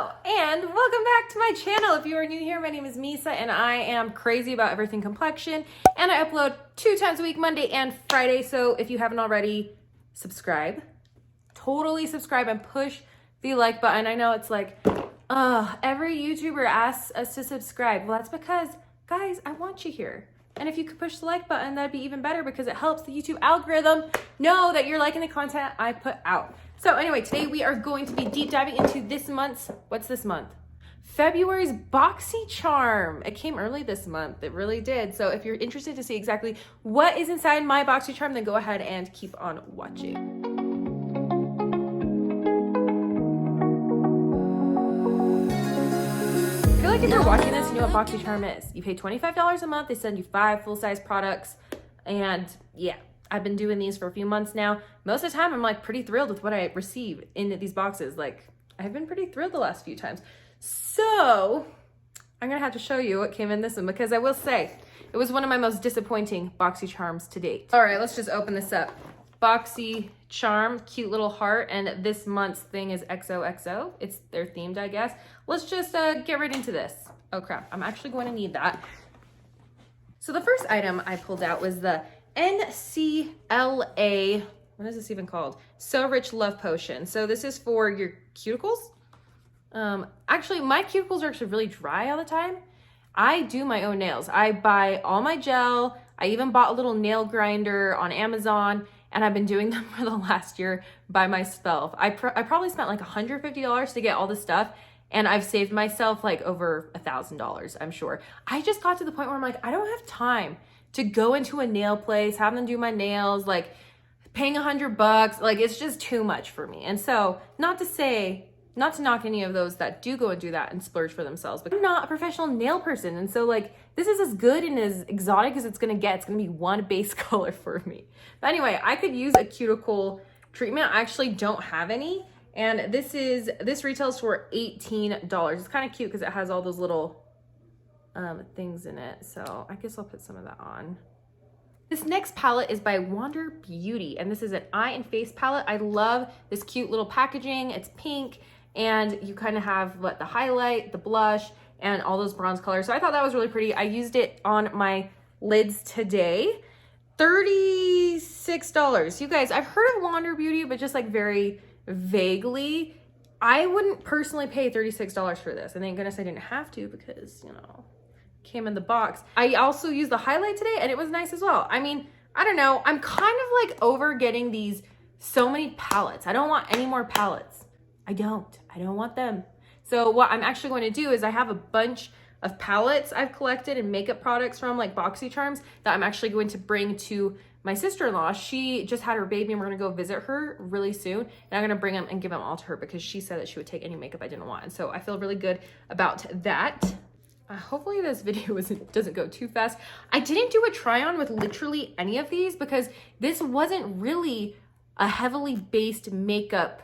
Hello, and welcome back to my channel. If you are new here, my name is Misa, and I am crazy about everything complexion, and I upload 2 times a week, Monday and Friday. So if you haven't already, subscribe. Totally subscribe and push the like button. I know it's like, every YouTuber asks us to subscribe. Well, that's because, guys, I want you here. And if you could push the like button, that'd be even better because it helps the YouTube algorithm know that you're liking the content I put out. So anyway, today we are going to be deep diving into this month's, what's this month? February's Boxycharm. It came early this month, it really did. So if you're interested to see exactly what is inside my Boxycharm, then go ahead and keep on watching. I feel like if you're watching this, you know what Boxycharm is. You pay $25 a month, they send you 5 full-size products, and yeah. I've been doing these for a few months now. Most of the time, I'm like pretty thrilled with what I receive in these boxes. Like, I've been pretty thrilled the last few times. So, I'm gonna have to show you what came in this one because I will say, it was one of my most disappointing Boxycharms to date. All right, let's just open this up. Boxycharm, cute little heart, and this month's thing is XOXO. They're themed, I guess. Let's just get right into this. Oh crap, I'm actually going to need that. So the first item I pulled out was the NCLA, what is this even called? So Rich Love Potion. So this is for your cuticles. Actually, my cuticles are actually really dry all the time. I do my own nails. I buy all my gel. I even bought a little nail grinder on Amazon, and I've been doing them for the last year by myself. I probably spent like $150 to get all this stuff, and I've saved myself like over $1,000, I'm sure. I just got to the point where I'm like, I don't have time to go into a nail place, have them do my nails, like paying $100, like it's just too much for me. And so, not to knock any of those that do go and do that and splurge for themselves, but I'm not a professional nail person. And so like, this is as good and as exotic as it's gonna get. It's gonna be one base color for me. But anyway, I could use a cuticle treatment. I actually don't have any. And this retails for $18. It's kind of cute because it has all those little things in it, so I guess I'll put some of that on. This next palette is by Coco Beauty, and this is an eye and face palette. I love this cute little packaging. It's pink, and you kind of have the highlight, the blush, and all those bronze colors. So I thought that was really pretty. I used it on my lids today. $36. You guys, I've heard of Coco Beauty, but just like very vaguely. I wouldn't personally pay $36 for this. And thank goodness I didn't have to because, you know, came in the box. I also used the highlight today and it was nice as well. I mean, I don't know. I'm kind of like over getting so many palettes. I don't want any more palettes. I don't want them. So what I'm actually going to do is I have a bunch of palettes I've collected and makeup products from like Boxycharms that I'm actually going to bring to my sister-in-law. She just had her baby and we're gonna go visit her really soon. And I'm gonna bring them and give them all to her because she said that she would take any makeup I didn't want. And so I feel really good about that. Hopefully this video doesn't go too fast. I didn't do a try on with literally any of these because this wasn't really a heavily based makeup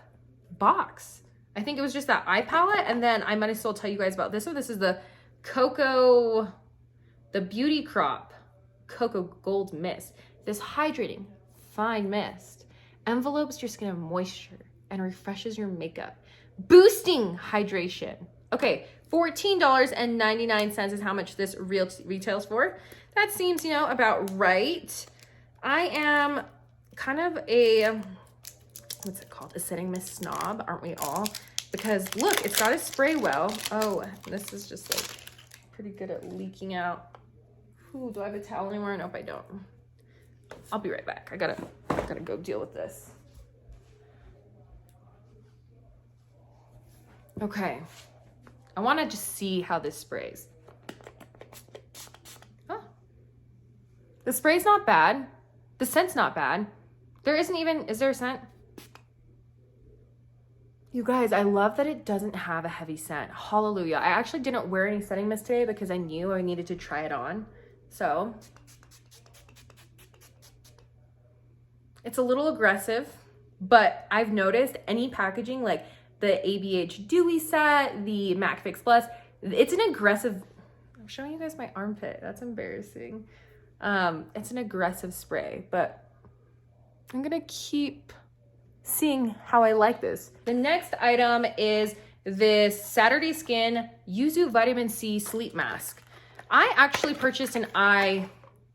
box. I think it was just that eye palette, and then I might as well tell you guys about this one. This is the Coco, the Beauty Crop Cocoa Gold Mist. This hydrating, fine mist envelopes your skin of moisture and refreshes your makeup, boosting hydration. Okay, $14.99 is how much this retails for. That seems, you know, about right. I am kind of a, what's it called? A setting mist snob, aren't we all? Because look, it's got to spray well. Oh, this is just like pretty good at leaking out. Ooh, do I have a towel anymore? Nope, I don't. I'll be right back. I gotta go deal with this. Okay. I want to just see how this sprays. Oh. The spray's not bad. The scent's not bad. Is there a scent? You guys, I love that it doesn't have a heavy scent. Hallelujah. I actually didn't wear any setting mist today because I knew I needed to try it on. So, it's a little aggressive, but I've noticed any packaging like the ABH Dewy set, the MAC Fix Plus, it's an aggressive, I'm showing you guys my armpit. That's embarrassing. It's an aggressive spray, but I'm gonna keep seeing how I like this. The next item is this Saturday Skin Yuzu Vitamin C Sleep Mask. I actually purchased an eye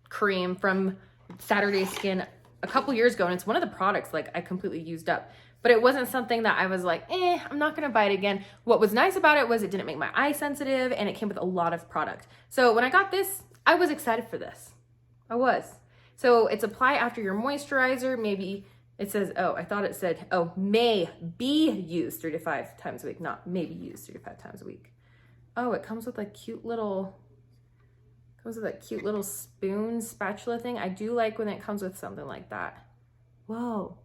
cream from Saturday Skin a couple years ago, and it's one of the products like I completely used up. But it wasn't something that I was like, I'm not gonna buy it again. What was nice about it was it didn't make my eye sensitive, and it came with a lot of product. So when I got this, I was excited for this. I was. So it's apply after your moisturizer. Maybe it says, I thought it said, may be used 3 to 5 times a week, not maybe used 3 to 5 times a week. Oh, it comes with a cute little, spoon spatula thing. I do like when it comes with something like that. Whoa.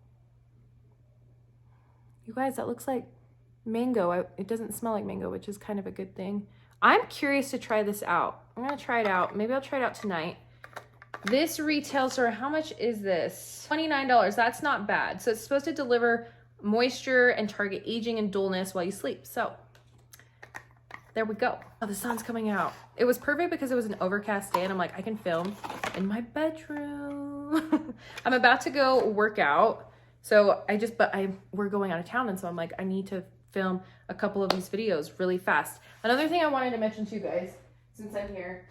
You guys, that looks like mango. It doesn't smell like mango, which is kind of a good thing. I'm curious to try this out. I'm gonna try it out. Maybe I'll try it out tonight. This retails for, how much is this? $29. That's not bad. So it's supposed to deliver moisture and target aging and dullness while you sleep. So there we go. Oh, the sun's coming out. It was perfect because it was an overcast day, and I'm like, I can film in my bedroom. I'm about to go work out. So we're going out of town, and so I'm like, I need to film a couple of these videos really fast. Another thing I wanted to mention to you guys, since I'm here,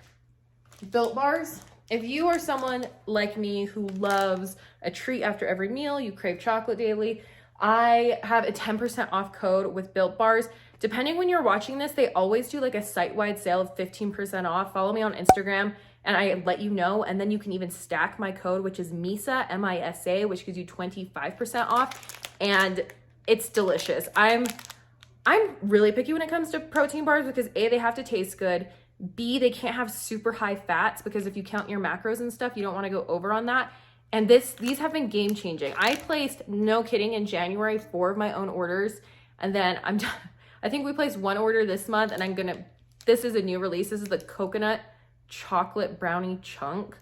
Built Bars. If you are someone like me who loves a treat after every meal, you crave chocolate daily, I have a 10% off code with Built Bars. Depending when you're watching this, they always do like a site-wide sale of 15% off. Follow me on Instagram and I let you know. And then you can even stack my code, which is MISA, M-I-S-A, which gives you 25% off. And it's delicious. I'm really picky when it comes to protein bars because A, they have to taste good. B, they can't have super high fats because if you count your macros and stuff, you don't want to go over on that. And these have been game changing. I placed, no kidding, in January 4 of my own orders. And then I think we placed 1 order this month, and this is a new release. This is the coconut chocolate brownie chunk.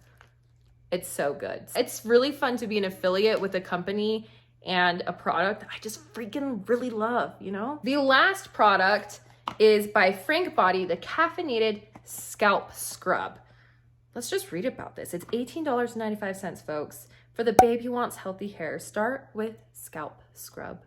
It's so good. It's really fun to be an affiliate with a company and a product I just freaking really love, you know? The last product is by Frank Body, the caffeinated scalp scrub. Let's just read about this. It's $18.95, folks. For the babe who wants healthy hair, start with scalp scrub.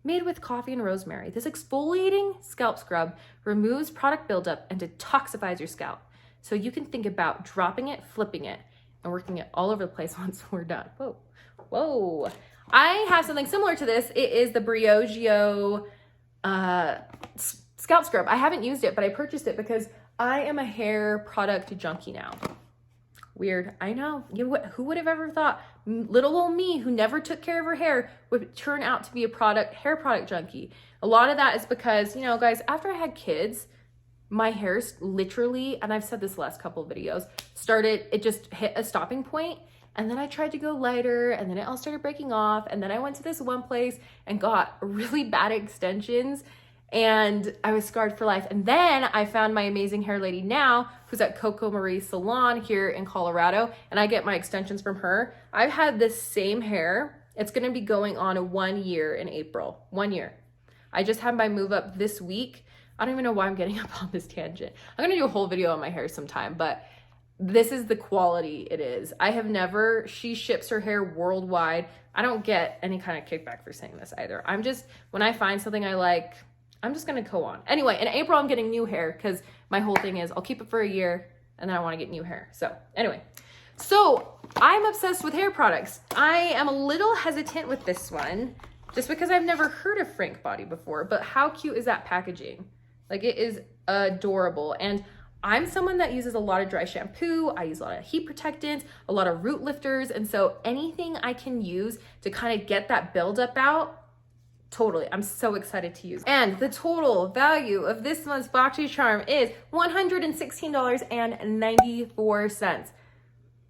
Made with coffee and rosemary, this exfoliating scalp scrub removes product buildup and detoxifies your scalp. So you can think about dropping it, flipping it, and working it all over the place once we're done. Whoa, whoa. I have something similar to this. It is the Briogeo scalp scrub. I haven't used it, but I purchased it because I am a hair product junkie now. Weird, I know. Who would have ever thought little old me, who never took care of her hair, would turn out to be a hair product junkie? A lot of that is because, you know, guys, after I had kids, my hair's literally, and I've said this the last couple of videos, it just hit a stopping point. And then I tried to go lighter, and then it all started breaking off. And then I went to this one place and got really bad extensions, and I was scarred for life. And then I found my amazing hair lady now, who's at Coco Beauty salon here in Colorado, and I get my extensions from her. I've had this same hair. It's gonna be going on 1 year in April, 1 year. I just had my move up this week. I don't even know why I'm getting up on this tangent. I'm gonna do a whole video on my hair sometime, but this is the quality it is. She ships her hair worldwide. I don't get any kind of kickback for saying this either. When I find something I like, I'm just gonna go on. Anyway, in April, I'm getting new hair because my whole thing is I'll keep it for a year and then I wanna get new hair. So anyway, I'm obsessed with hair products. I am a little hesitant with this one just because I've never heard of Frank Body before, but how cute is that packaging? Like, it is adorable. And I'm someone that uses a lot of dry shampoo. I use a lot of heat protectants, a lot of root lifters. And so anything I can use to kind of get that buildup out, totally. I'm so excited to use. And the total value of this month's Boxycharm is $116.94.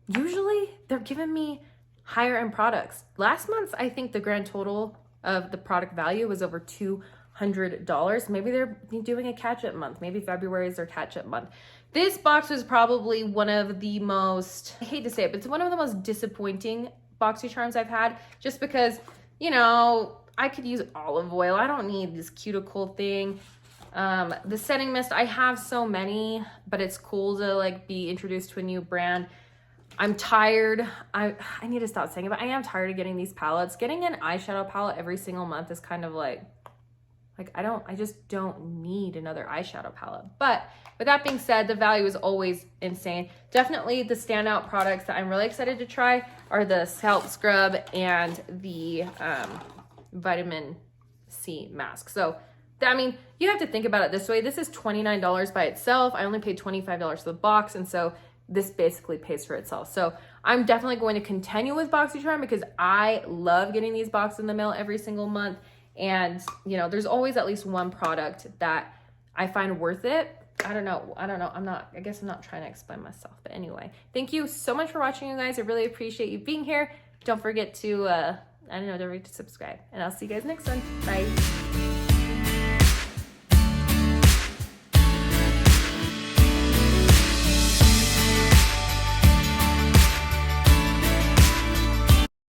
Usually they're giving me higher end products. Last month, I think the grand total of the product value was over $200. Maybe they're doing a catch-up month. Maybe February is their catch-up month. This box was probably one of the most, I hate to say it, but it's one of the most disappointing Boxycharms I've had, just because, you know, I could use olive oil. I don't need this cuticle thing. The setting mist, I have so many, but it's cool to like be introduced to a new brand. I'm tired. I need to stop saying it, but I am tired of getting these palettes. Getting an eyeshadow palette every single month is kind of like Like I just don't need another eyeshadow palette. But with that being said, the value is always insane. Definitely the standout products that I'm really excited to try are the scalp scrub and the vitamin C mask. So I mean, you have to think about it this way. This is $29 by itself. I only paid $25 for the box, and so this basically pays for itself. So I'm definitely going to continue with Boxycharm because I love getting these boxes in the mail every single month. And, you know, there's always at least one product that I find worth it. I don't know. I guess I'm not trying to explain myself. But anyway, thank you so much for watching, you guys. I really appreciate you being here. Don't forget to, don't forget to subscribe. And I'll see you guys next one. Bye.